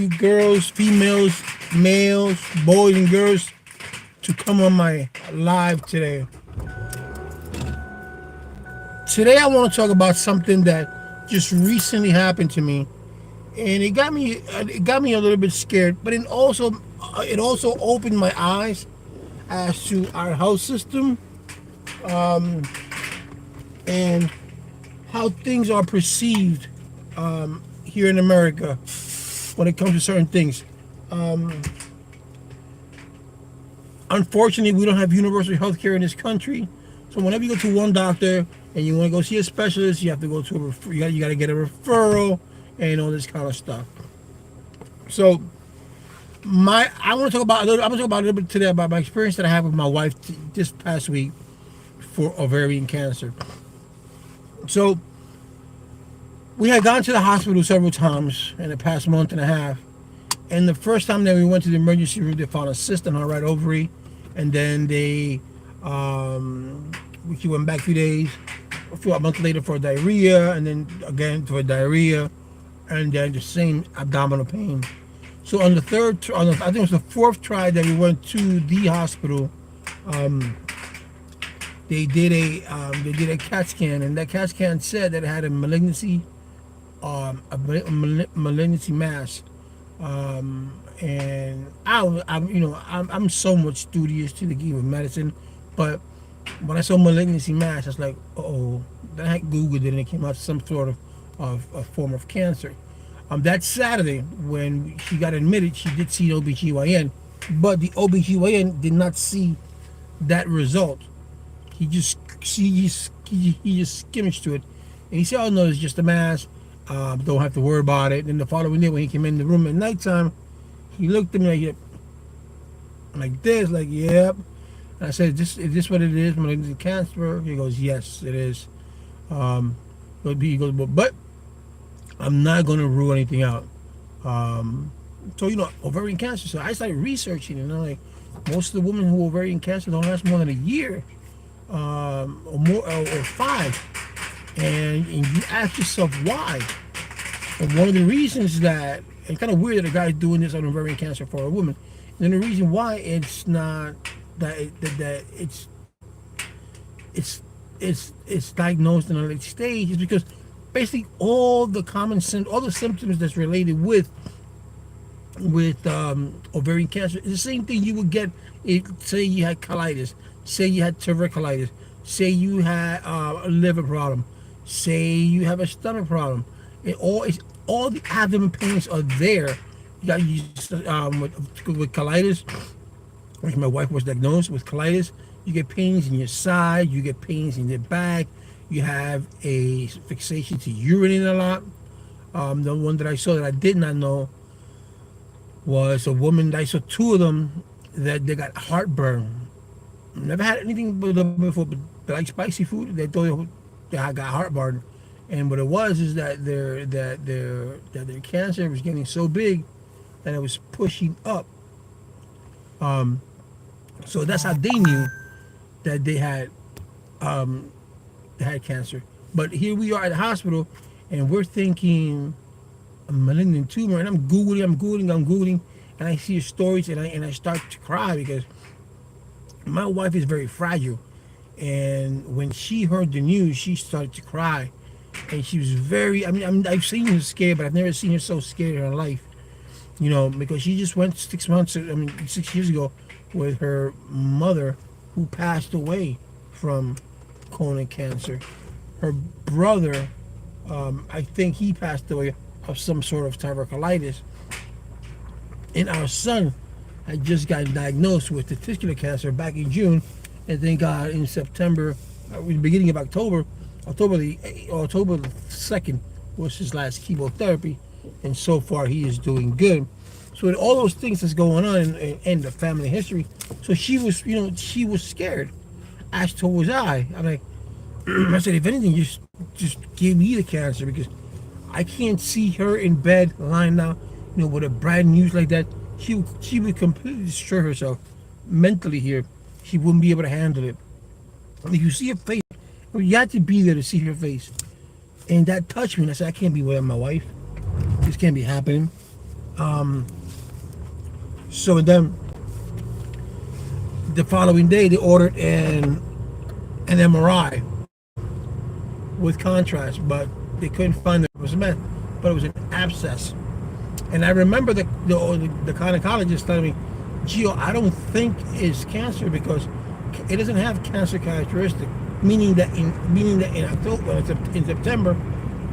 you girls, females, males, boys, and girls to come on my live today. Today, I want to talk about something that just recently happened to me, and it got me a little bit scared. But it also opened my eyes as to our health system, and how things are perceived here in America when it comes to certain things. Unfortunately, we don't have universal health care in this country. So whenever you go to one doctor and you want to go see a specialist, you have to go to you got to get a referral and all this kind of stuff. So I want to talk about I'm going to talk about a little bit today about my experience that I had with my wife this past week for ovarian cancer. So we had gone to the hospital several times in the past month and a half. And the first time that we went to the emergency room, they found a cyst on her right ovary. And then she went back 2 days, a month later for diarrhea, and then again for diarrhea, and then the same abdominal pain. So on the I think it was the fourth try that we went to the hospital, they did a CAT scan, and that CAT scan said that it had a malignancy mass. And I'm so much studious to the game of medicine, but when I saw malignancy mass, I was like, oh, then I Googled it and it came out some sort of form of cancer. That Saturday when she got admitted, she did see an OBGYN, but the OBGYN did not see that result. He just skimmed to it, and he said, "Oh no, it's just a mass. Don't have to worry about it." And the following day, when he came in the room at nighttime, he looked at me like this, like, "Yep." And I said, "Is this what it is? Malignant cancer?" He goes, "Yes, it is." He goes, "But I'm not going to rule anything out." So ovarian cancer. So I started researching, and I'm like, most of the women who have ovarian cancer don't last more than a year, or more, or 5. And you ask yourself why. And one of the reasons that it's kind of weird that a guy's doing this on ovarian cancer for a woman, and the reason why it's not that it's diagnosed in a late stage is because basically all the symptoms that's related with ovarian cancer is the same thing you would get if, say, you had colitis, say you had tuberculosis, say you had a liver problem, say you have a stomach problem. All the abdomen pains are there. You got with colitis, which my wife was diagnosed with colitis. You get pains in your side, you get pains in your back, you have a fixation to urinating a lot. The one that I saw that I did not know was a woman. I saw 2 of them that they got heartburn. Never had anything with them before, but they like spicy food. They thought they got heartburn, and what it was is that their cancer was getting so big that it was pushing up. So that's how they knew that they had cancer. But here we are at the hospital, and we're thinking a malignant tumor, and I'm googling, and I see stories, and I start to cry because my wife is very fragile, and when she heard the news, she started to cry, and she was very. I've seen her scared, but I've never seen her so scared in her life. Because she just went 6 years ago with her mother, who passed away from colon cancer. Her brother, I think he passed away of some sort of tuberculosis. And our son had just gotten diagnosed with testicular cancer back in June, and thank God in September, the beginning of October the 2nd was his last chemotherapy, and so far he is doing good. So with all those things that's going on in the family history, so she was scared, as to was I. I'm like, I said, if anything, just give me the cancer, because I can't see her in bed lying down, with a bad news like that. She would completely destroy herself mentally here. She wouldn't be able to handle it. If you see her face, you had to be there to see her face, and that touched me. And I said, I can't be with my wife. This can't be happening. So then the following day they ordered an MRI with contrast, but they couldn't find it was a mess, but it was an abscess. And I remember the gynecologist telling me, Gio, I don't think it's cancer because it doesn't have cancer characteristic. Meaning that in October, in September,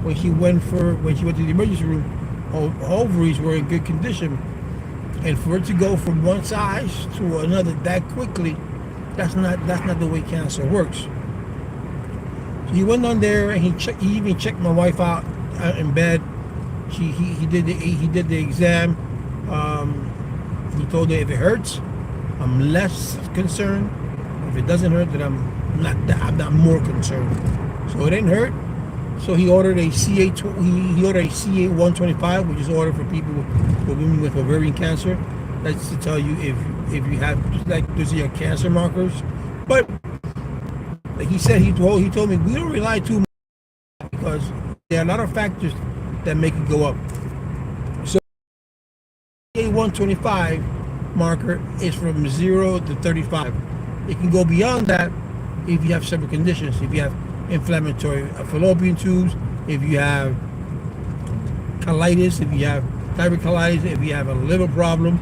when she went to the emergency room, her ovaries were in good condition, and for it to go from one size to another that quickly, that's not the way cancer works. So he went on there and he even checked my wife out in bed. He did the exam. He told her if it hurts, I'm less concerned. If it doesn't hurt, then I'm not more concerned. So it didn't hurt. So he ordered a CA 125, which is ordered for people for women with ovarian cancer. That's to tell you if you have, just like those are your cancer markers. But like he said, he told me we don't rely too much because there are a lot of factors that make it go up. So CA 125 marker is from 0 to 35. It can go beyond that if you have several conditions. If you have inflammatory fallopian tubes, if you have colitis, if you have diverticulitis, if you have a liver problem.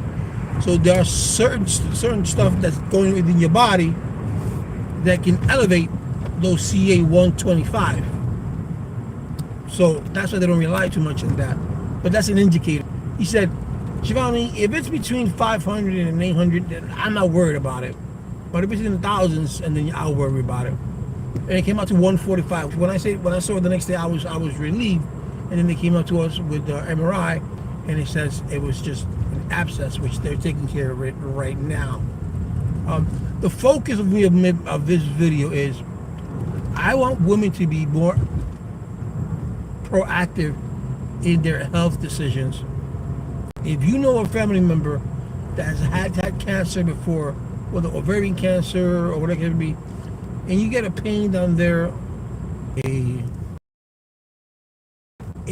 So there are certain stuff that's going within your body that can elevate those CA 125. So that's why they don't rely too much on that. But that's an indicator. He said, Giovanni, if it's between 500 and 800, then I'm not worried about it. But if it's in the thousands, and then I'll worry about it. And it came out to 145. When I saw it the next day, I was relieved. And then they came up to us with the MRI, and it says it was just an abscess, which they're taking care of it right now. The focus of this video is I want women to be more proactive in their health decisions. If you know a family member that has had cancer before, whether ovarian cancer or whatever it could be, and you get a pain down there, a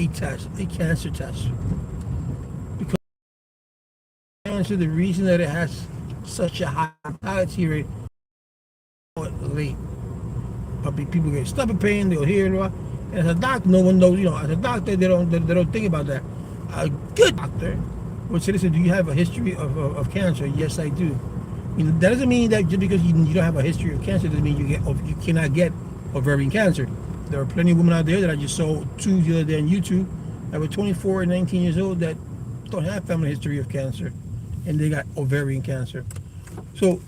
cancer test. Because cancer, the reason that it has such a high mortality rate late. But people get stomach pain, they'll hear it. And as a doctor, no one knows, as a doctor, they don't think about that. A good doctor would say, listen, do you have a history of cancer? Yes, I do. That doesn't mean that just because you don't have a history of cancer doesn't mean you cannot get ovarian cancer. There are plenty of women out there that I just saw two the other day on YouTube that were 24 and 19 years old that don't have family history of cancer, and they got ovarian cancer. So,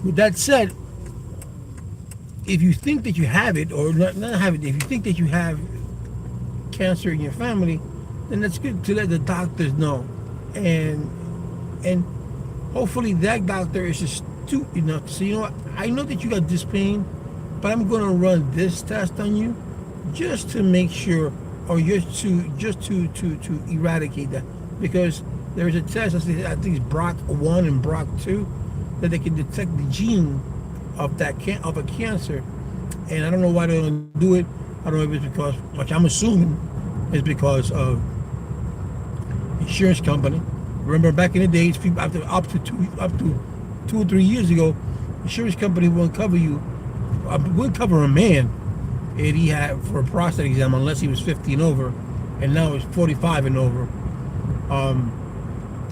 with that said, if you think that you have it, or not have it, if you think that you have cancer in your family, then that's good to let the doctors know, and hopefully that doctor is astute enough to say, you know what, I know that you got this pain, but I'm going to run this test on you just to make sure, or just to eradicate that, because there's a test, I think it's BRCA1 and BRCA2, that they can detect the gene of a cancer, and I don't know why they don't do it. I don't know if it's because, which I'm assuming, is because of insurance company. Remember back in the days, people up to 2 or 3 years ago, insurance company won't cover you. Wouldn't cover a man if he had for a prostate exam unless he was 50 and over, and now it's 45 and over.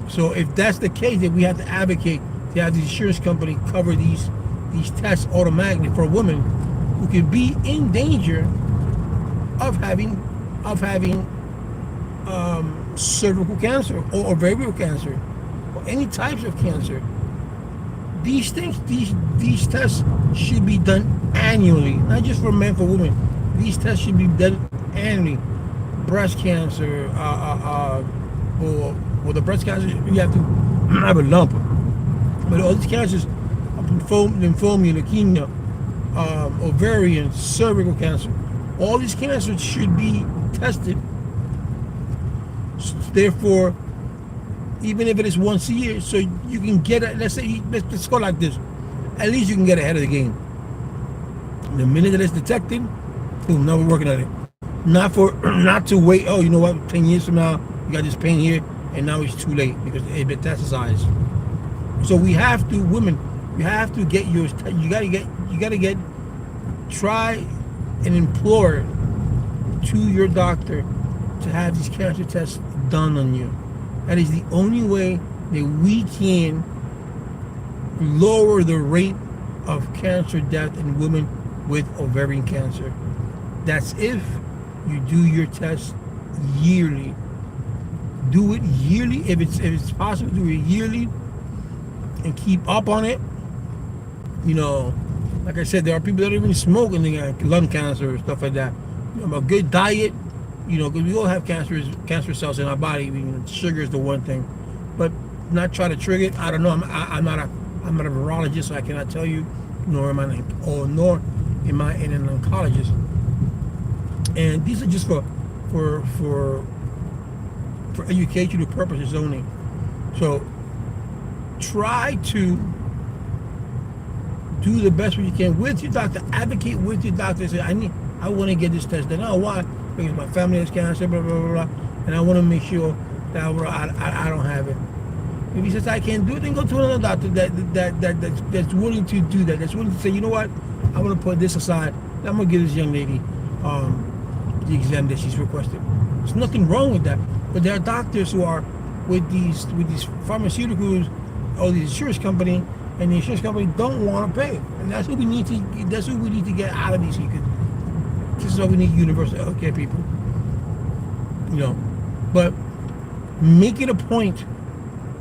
So if that's the case, then we have to advocate to have the insurance company cover these tests automatically for women who can be in danger of having cervical cancer or ovarian cancer or any types of cancer. These tests should be done annually, not just for men, for women. These tests should be done annually. Breast cancer, or the breast cancer, you have to have a lump. But all these cancers, lymphoma, leukemia, ovarian, cervical cancer, all these cancers should be tested. Therefore, even if it is once a year, so you can get it. Let's go like this. At least you can get ahead of the game. The minute that it's detected, boom, now we're working on it. Not to wait. Oh, you know what? 10 years from now, you got this pain here. and now it's too late because it metastasized. So we have to, women, you have to get yours. You gotta get, try and implore to your doctor to have these cancer tests done on you. That is the only way that we can lower the rate of cancer death in women with ovarian cancer. That's if you do your test yearly. Do it yearly if it's possible. Do it yearly and keep up on it. You know, like I said, there are people that don't even smoke and they got lung cancer or stuff like that. You know, a good diet, you know, because we all have cancer cells in our body. Sugar is the one thing, but not try to trigger it. I don't know. I'm not a virologist, so I cannot tell you, nor am I an oncologist. And these are just for educational purposes only. So try to do the best you can with your doctor. Advocate with your doctor. Say, I want to get this test done. Oh, why? Because my family has cancer, blah blah blah, and I want to make sure that I don't have it. If he says I can't do it, then go to another doctor that's willing to do that. That's willing to say, you know what, I want to put this aside. I'm gonna give this young lady the exam that she's requested. There's nothing wrong with that. But there are doctors who are with these pharmaceuticals or the insurance company, and the insurance company don't want to pay. And that's what we need to get out of these. This is why we need universal healthcare, people. You know, but make it a point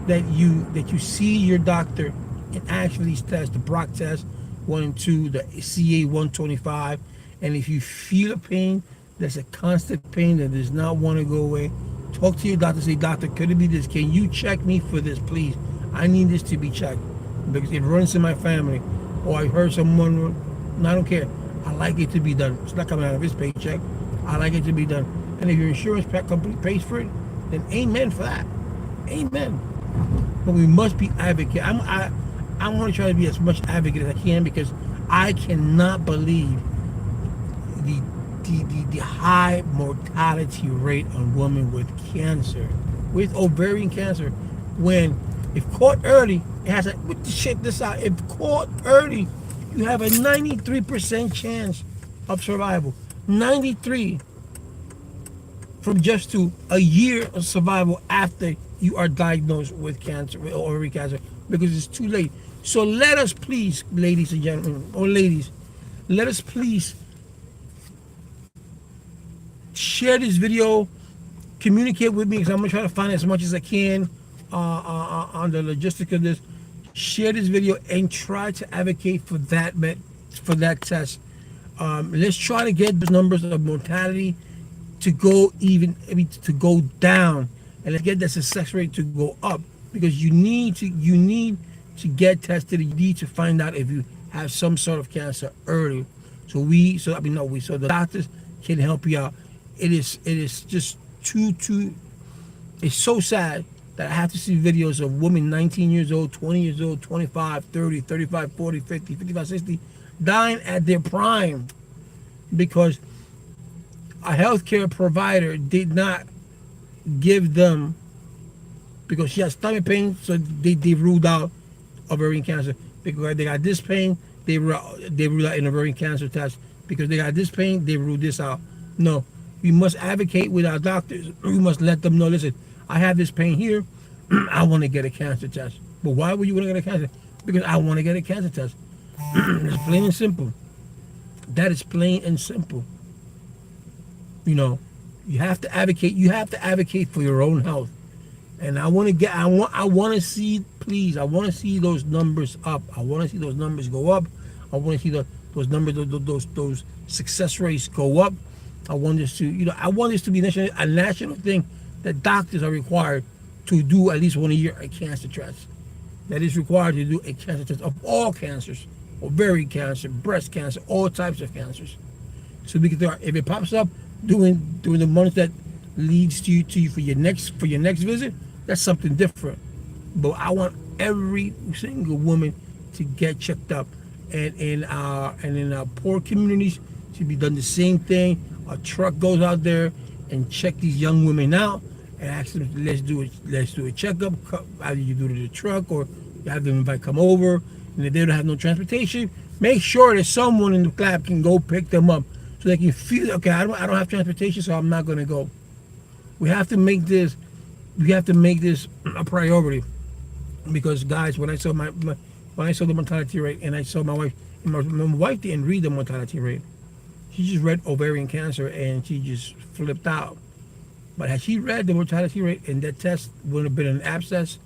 that you see your doctor and actually these tests, the Brock test 1 and 2, the CA 125, and if you feel a pain that's a constant pain that does not want to go away, talk to your doctor. Say, doctor, could it be this? Can you check me for this, please? I need this to be checked because it runs in my family. Or I heard someone, I don't care. I like it to be done. It's not coming out of his paycheck. I like it to be done. And if your insurance company pays for it, then amen for that. Amen. But we must be advocate. I want to try to be as much advocate as I can because I cannot believe the high mortality rate on women with cancer, with ovarian cancer. When, if caught early, it has check this out. If caught early, you have a 93% chance of survival. 93 from just to a year of survival after you are diagnosed with cancer, with ovarian cancer, because it's too late. So let us please, ladies and gentlemen, or ladies, let us please share this video, communicate with me because I'm gonna try to find as much as I can on the logistics of this. Share this video and try to advocate for that test. Let's try to get the numbers of mortality to go to go down, and let's get the success rate to go up because you need to get tested. You need to find out if you have some sort of cancer early. So the doctors can help you out. It is just it's so sad that I have to see videos of women 19 years old, 20 years old, 25, 30, 35, 40, 50, 55, 60 dying at their prime because a healthcare provider did not give them, because she has stomach pain, so they ruled out ovarian cancer. Because they got this pain, they ruled out an ovarian cancer test. Because they got this pain, they ruled this out. No, we must advocate with our doctors. We must let them know, listen, I have this pain here. I want to get a cancer test. But why would you want to get a cancer? Because I want to get a cancer test. It's plain and simple. That is plain and simple. You know, you have to advocate. You have to advocate for your own health. And I want to see, please, I want to see those numbers up. I want to see those numbers go up. I want to see those numbers, those success rates go up. I want this to be a national thing that doctors are required to do at least 1 a year a cancer test. That is required to do a cancer test of all cancers, ovarian cancer, breast cancer, all types of cancers. So because if it pops up during the months that leads to you for your next visit, that's something different. But I want every single woman to get checked up, and in our poor communities to be done the same thing. A truck goes out there and check these young women out and ask them, let's do a checkup. Either you do it in the truck or you have them invite come over. And if they don't have no transportation, make sure that someone in the lab can go pick them up so they can feel okay. I don't have transportation, so I'm not gonna go. We have to make this. We have to make this a priority because guys, when I saw when I saw the mortality rate, and I saw my wife, and my wife didn't read the mortality rate. She just read ovarian cancer and she just flipped out. But had she read the mortality rate and that test would have been an abscess,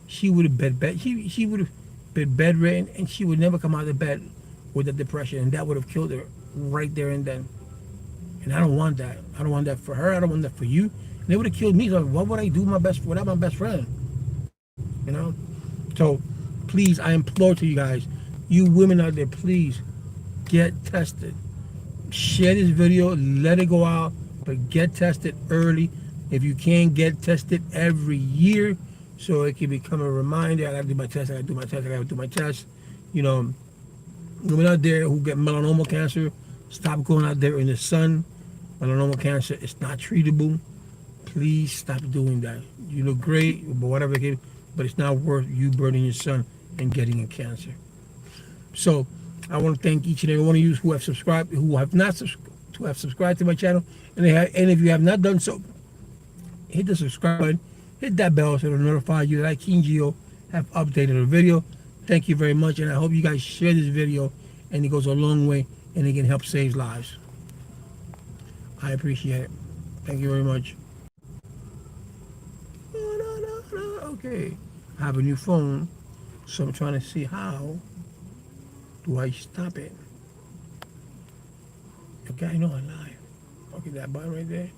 she would have she would have been bedridden and she would never come out of bed with a depression, and that would have killed her right there and then. And I don't want that. I don't want that for her. I don't want that for you. And they would have killed me. So what would I do without my best friend? You know? So please, I implore to you guys, you women out there, please get tested. Share this video, let it go out, but get tested early. If you can, get tested every year so it can become a reminder. I gotta do my test, I gotta do my test, I gotta do my test. You know, women out there who get melanoma cancer, stop going out there in the sun. Melanoma cancer is not treatable. Please stop doing that. You look great, but whatever it is, but it's not worth you burning your son and getting a cancer. So I want to thank each and every one of you who have subscribed, who have not subscribed to my channel, and if you have not done so, hit the subscribe button, hit that bell so it'll notify you that I, King Geo, have updated a video. Thank you very much, and I hope you guys share this video, and it goes a long way, and it can help save lives. I appreciate it. Thank you very much. Okay, I have a new phone, so I'm trying to see how do I stop it. Okay, I know I'm live. Okay, that button right there.